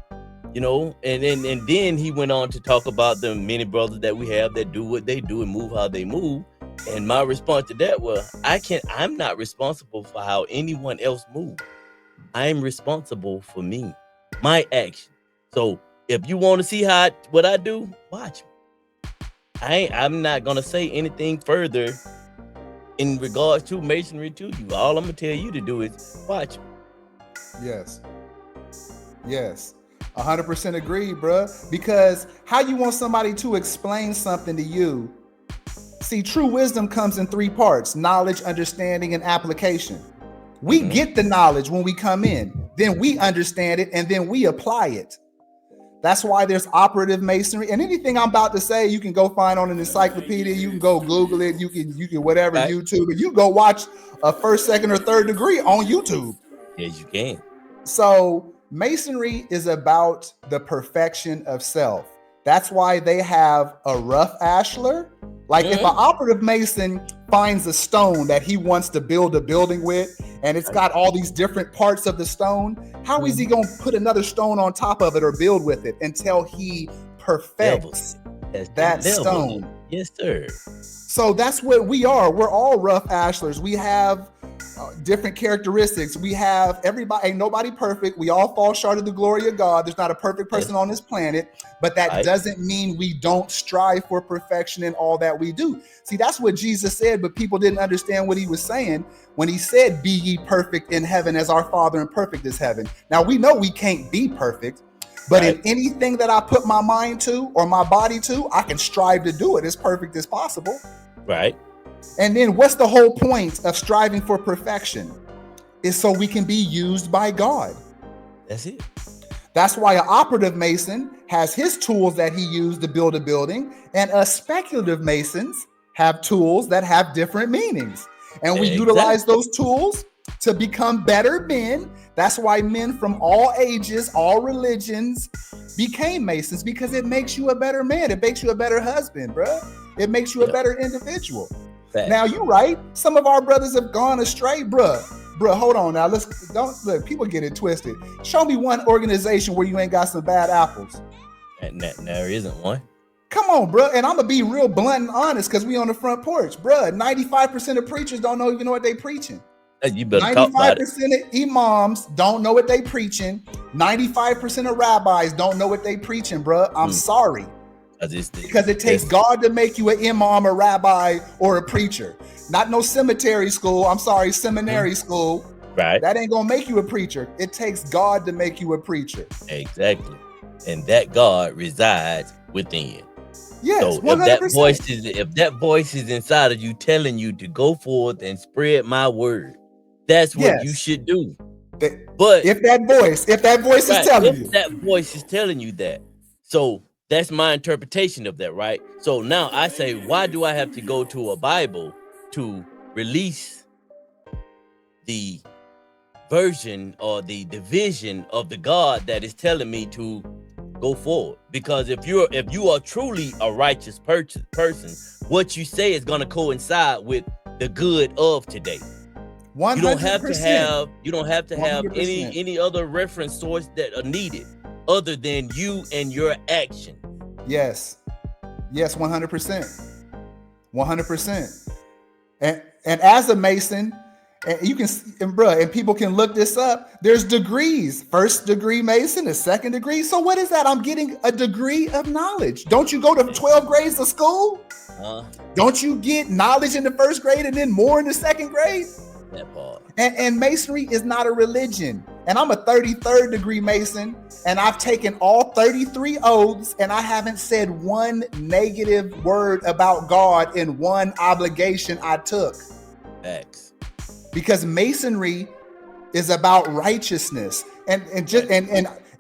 and then he went on to talk about the many brothers that we have that do what they do and move how they move. And my response to that was, I'm not responsible for how anyone else moves. I'm responsible for me, my action. So if you want to see what I do, watch me. I'm not gonna say anything further in regards to masonry to you. All I'm gonna tell you to do is watch me. Yes. 100% agree, bruh. Because how you want somebody to explain something to you? See, true wisdom comes in 3 parts: knowledge, understanding, and application. We get the knowledge when we come in, then we understand it, and then we apply it. That's why there's operative masonry. And anything I'm about to say, you can go find on an encyclopedia. You can go Google it. You can whatever, right. YouTube. And you go watch a 1st, 2nd, or 3rd degree on YouTube. Yes, you can. So masonry is about the perfection of self. That's why they have a rough ashlar. Like if an operative mason finds a stone that he wants to build a building with, and it's got all these different parts of the stone, how is he going to put another stone on top of it or build with it until he perfects that stone? Yes, sir. So that's what we are. We're all rough ashlars. We have different characteristics. We have everybody, ain't nobody perfect. We all fall short of the glory of God. There's not a perfect person on this planet, but that doesn't mean we don't strive for perfection in all that we do. See, that's what Jesus said, but people didn't understand what he was saying when he said, be ye perfect in heaven as our Father in perfect is heaven. Now we know we can't be perfect, but in anything that I put my mind to or my body to, I can strive to do it as perfect as possible. Right. And then what's the whole point of striving for perfection? Is so we can be used by God. That's it. That's why an operative mason has his tools that he used to build a building, and us speculative masons have tools that have different meanings. And we utilize those tools to become better men. That's why men from all ages, all religions became masons, because it makes you a better man. It makes you a better husband, bro. It makes you a better individual. Now you're right. Some of our brothers have gone astray, bruh. Hold on now. Don't look. People get it twisted. Show me one organization where you ain't got some bad apples. And there isn't one. Come on, bruh. And I'm gonna be real blunt and honest because we on the front porch, bruh. 95% of preachers don't even know what they preaching. You better talk about it. 95% of imams don't know what they preaching. 95% of rabbis don't know what they preaching, bruh. I'm sorry. Because it takes God to make you an imam, a rabbi, or a preacher. Not no seminary school. Right. That ain't gonna make you a preacher. It takes God to make you a preacher. Exactly. And that God resides within. Yes, so 100%. if that voice is inside of you telling you to go forth and spread my word, that's what you should do. But if that voice is telling you. If that voice is telling you that. So that's my interpretation of that, right? So now I say, why do I have to go to a Bible to release the version or the division of the God that is telling me to go forward? Because if you are truly a righteous person, what you say is going to coincide with the good of today. 100%. You don't have to have any other reference source that are needed other than you and your action. Yes, 100%. 100%. And as a Mason, and you can, and people can look this up. There's degrees: 1st degree Mason, a 2nd degree. So what is that? I'm getting a degree of knowledge. Don't you go to 12 grades of school? Don't you get knowledge in the 1st grade and then more in the 2nd grade? That part. And Masonry is not a religion. And I'm a 33rd degree Mason, and I've taken all 33 oaths, and I haven't said one negative word about God in one obligation I took. X. Because Masonry is about righteousness. And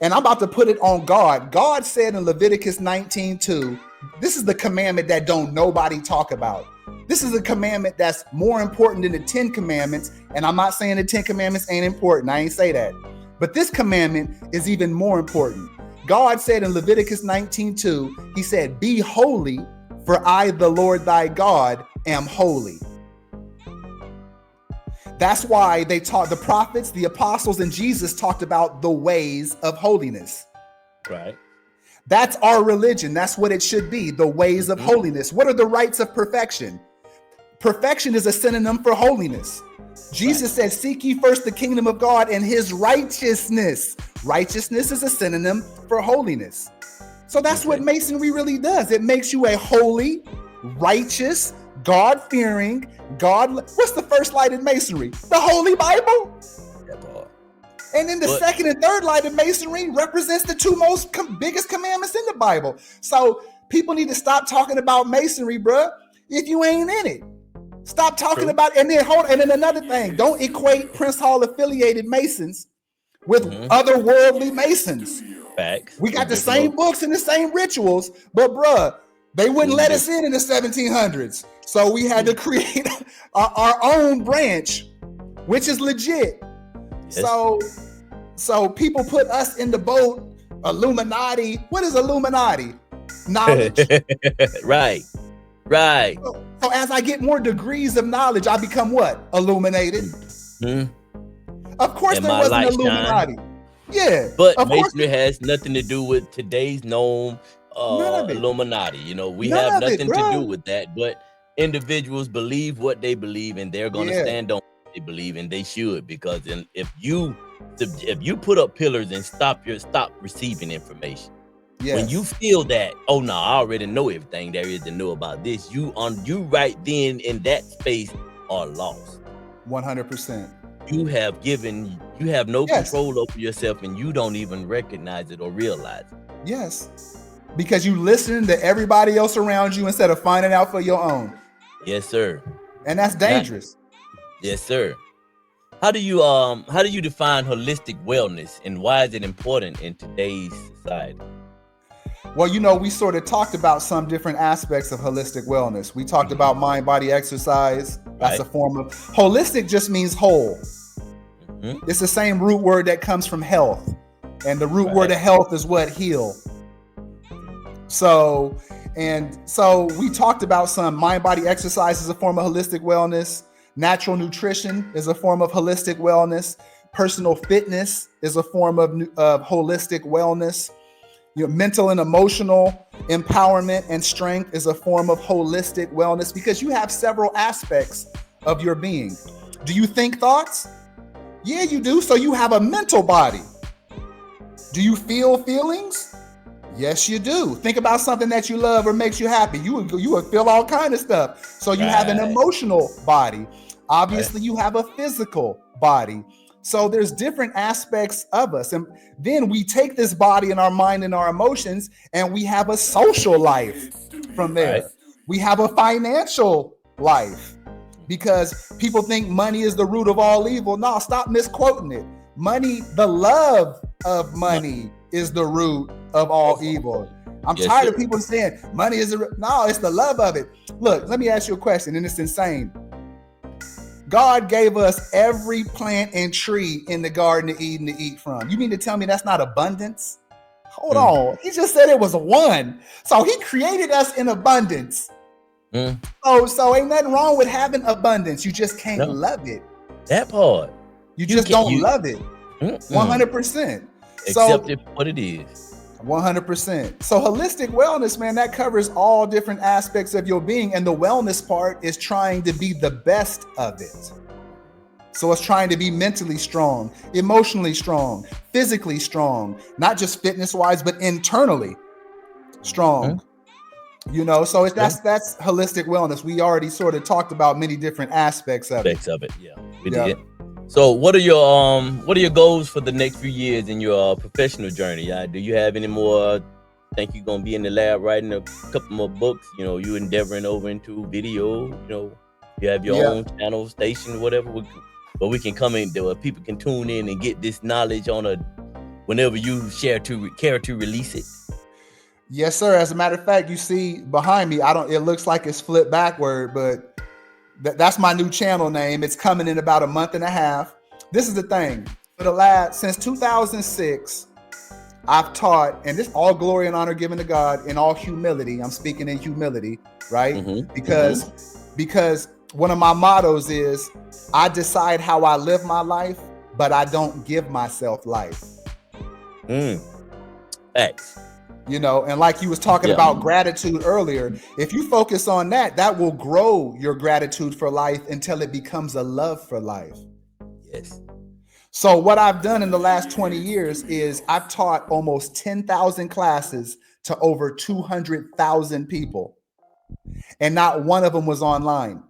I'm about to put it on God. God said in Leviticus 19:2, this is the commandment that don't nobody talk about. This is a commandment that's more important than the 10 commandments. And I'm not saying the 10 commandments ain't important. I ain't say that. But this commandment is even more important. God said in Leviticus 19:2, he said, be holy, for I, the Lord thy God, am holy. That's why they taught, the prophets, the apostles, and Jesus talked about the ways of holiness. Right. That's our religion. That's what it should be, the ways of holiness. What are the rights of perfection? Perfection is a synonym for holiness. Jesus said, seek ye first the kingdom of God and his righteousness. Righteousness is a synonym for holiness. So that's what Masonry really does. It makes you a holy, righteous, God-fearing, what's the first light in Masonry? The Holy Bible. And then the second and third light in Masonry represents the two most biggest commandments in the Bible. So people need to stop talking about Masonry, bruh, if you ain't in it. Stop talking about, and then another thing, don't equate Prince Hall affiliated Masons with otherworldly Masons. Facts. We got the same books and the same rituals, but bruh, they wouldn't let us in the 1700s. So we had to create our own branch, which is legit. Yes. So people put us in the boat, Illuminati. What is Illuminati? Knowledge. Right. So as I get more degrees of knowledge, I become what? Illuminated. Of course and there wasn't Illuminati. Shine. Yeah. But Masonry has nothing to do with today's known Illuminati. We have nothing to do with that. But individuals believe what they believe, and they're going to stand on what they believe, and they should. Because if you put up pillars and stop receiving information, when you feel that, oh no, I already know everything there is to know about this, you right then in that space are lost. 100%. You have no control over yourself, and you don't even recognize it or realize it. Yes. Because you listen to everybody else around you instead of finding out for your own. Yes, sir. And that's dangerous. Yes, sir. How do you define holistic wellness, and why is it important in today's society? Well, we sort of talked about some different aspects of holistic wellness. We talked about mind, body, exercise. That's a form of holistic, just means whole. It's the same root word that comes from health. And the root word of health is what? Heal. So we talked about some mind, body, exercise is a form of holistic wellness. Natural nutrition is a form of holistic wellness. Personal fitness is a form of holistic wellness. Mental and emotional empowerment and strength is a form of holistic wellness, because you have several aspects of your being. Do you think thoughts? Yeah, you do. So you have a mental body. Do you feel feelings? Yes, you do. Think about something that you love or makes you happy. You would feel all kind of stuff. So you have an emotional body. Obviously, you have a physical body. So there's different aspects of us. And then we take this body and our mind and our emotions, and we have a social life from there. We have a financial life, because people think money is the root of all evil. No, stop misquoting it. Money, the love of money is the root of all evil. I'm tired of people saying money is no, it's the love of it. Look, let me ask you a question, and it's insane. God gave us every plant and tree in the Garden of Eden to eat from. You mean to tell me that's not abundance? Hold on. He just said it was one. So he created us in abundance. So ain't nothing wrong with having abundance. You just can't love it. That part. You just don't love it. 100%. Accept it for what it is. 100%. So holistic wellness, man, that covers all different aspects of your being. And the wellness part is trying to be the best of it. So it's trying to be mentally strong, emotionally strong, physically strong, not just fitness wise, but internally strong. So that's holistic wellness. We already sort of talked about many different aspects of it. Yeah, we did. So what are your goals for the next few years in your professional journey? Do you have any more? Think you're gonna be in the lab writing a couple more books? You endeavoring over into video. You have your own channel, station, whatever. But we can come in there where people can tune in and get this knowledge on whenever you care to release it. Yes, sir. As a matter of fact, you see behind me, I don't, it looks like it's flipped backward, but that's my new channel name. It's coming in about a month and a half. This is the thing. For the last, since 2006, I've taught, and this all glory and honor given to God in all humility. I'm speaking in humility, right? Because one of my mottos is I decide how I live my life, but I don't give myself life. Facts. You know, and like you was talking about gratitude earlier, if you focus on that, that will grow your gratitude for life until it becomes a love for life. Yes. So what I've done in the last 20 years is I've taught almost 10,000 classes to over 200,000 people. And not one of them was online.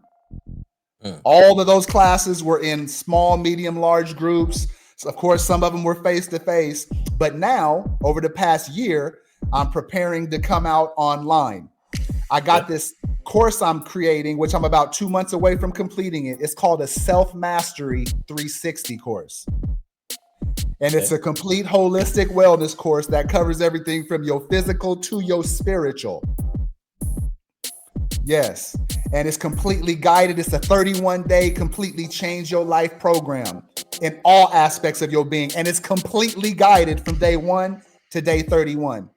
All of those classes were in small, medium, large groups. So of course, some of them were face-to-face. But now, over the past year, I'm preparing to come out online. I got this course I'm creating, which I'm about 2 months away from completing it. It's called a Self-Mastery 360 course. And it's a complete holistic wellness course that covers everything from your physical to your spiritual. Yes. And it's completely guided. It's a 31-day completely change your life program in all aspects of your being. And it's completely guided from day 1 to day 31.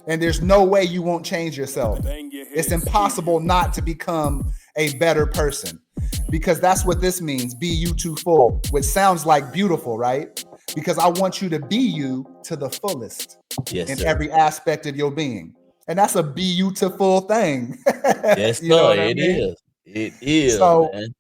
And there's no way you won't change yourself. It's impossible not to become a better person, because that's what this means. Be you to full, which sounds like beautiful, right? Because I want you to be you to the fullest in every aspect of your being. And that's a beautiful thing. Yes, you know sir. what I mean? It is. So man.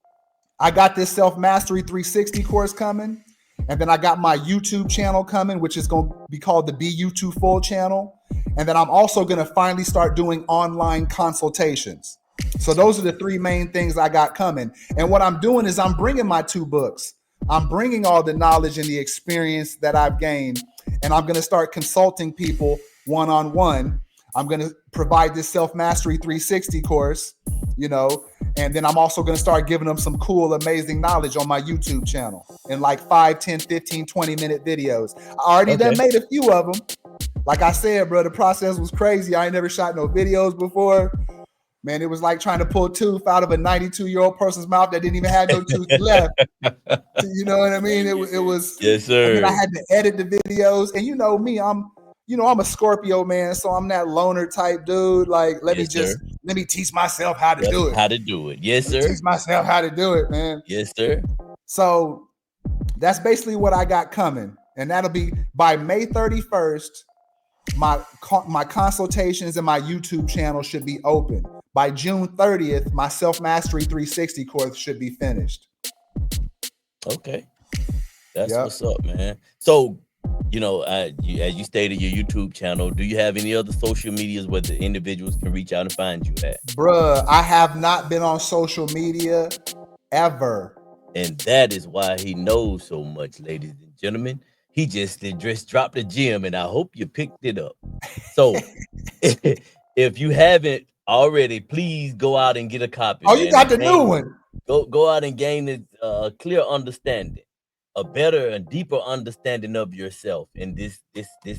I got this Self-Mastery 360 course coming. And then I got my YouTube channel coming, which is going to be called the Be You to Full channel. And then I'm also going to finally start doing online consultations. So those are the 3 main things I got coming. And what I'm doing is I'm bringing my 2 books. I'm bringing all the knowledge and the experience that I've gained. And I'm going to start consulting people one-on-one. I'm going to provide this Self-Mastery 360 course, you know, and then I'm also going to start giving them some cool, amazing knowledge on my YouTube channel in like 5, 10, 15, 20-minute videos. I already done made a few of them. Like I said, bro, the process was crazy. I ain't never shot no videos before. Man, it was like trying to pull tooth out of a 92-year-old person's mouth that didn't even have no tooth left. You know what I mean? It was. Yes, sir. And then I had to edit the videos. And you know me, I'm a Scorpio, man. So I'm that loner type dude. Like, let me teach myself how to do it. How to do it. Yes, sir. Teach myself how to do it, man. Yes, sir. So that's basically what I got coming. And that'll be by May 31st. My consultations and my YouTube channel should be open. By June 30th, my Self-Mastery 360 course should be finished. Okay. That's what's up, man. So, you know, as you stated, your YouTube channel, do you have any other social medias where the individuals can reach out and find you at? Bruh, I have not been on social media ever. And that is why he knows so much, ladies and gentlemen. He just dropped the gym, and I hope you picked it up. So if you haven't already, please go out and get a copy. Oh, man. You got the new one. Go out and gain a clear understanding, a better and deeper understanding of yourself. And this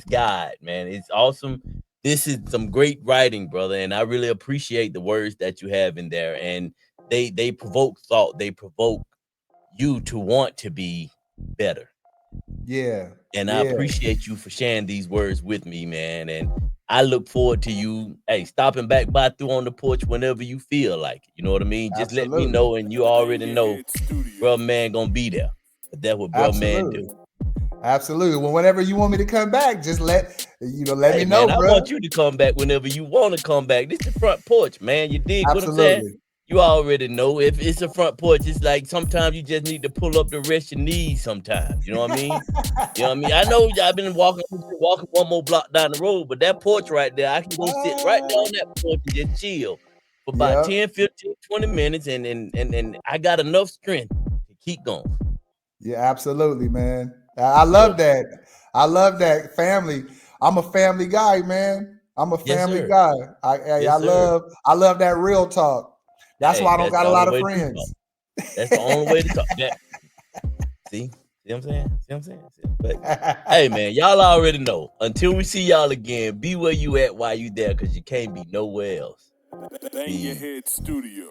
guide, man, it's awesome. This is some great writing, brother, and I really appreciate the words that you have in there. And they provoke thought. They provoke you to want to be better. Yeah. And I appreciate you for sharing these words with me, man. And I look forward to you, stopping back by through on the porch whenever you feel like it. You know what I mean? Just let me know, and you already know, bro, man, gonna be there. But that's what bro, man, do. Absolutely. Well, whenever you want me to come back, just let me know, man, bro. I want you to come back whenever you want to come back. This is the front porch, man. You dig what I'm saying? You already know. If it's a front porch, it's like sometimes you just need to pull up to rest your knees sometimes. You know what I mean? You know what I mean? I know I've been walking one more block down the road, but that porch right there, I can go sit right there on that porch and just chill for about 10, 15, 20 minutes, and I got enough strength to keep going. Yeah, absolutely, man. I love that. I love that family. I'm a family guy, man. I'm a family guy. I love that real talk. That's why I don't got a lot of friends. That's the only way to talk. See, See what I'm saying? See what I'm saying? But hey, man, y'all already know. Until we see y'all again, be where you at while you there, because you can't be nowhere else. Bang Your Head Studio.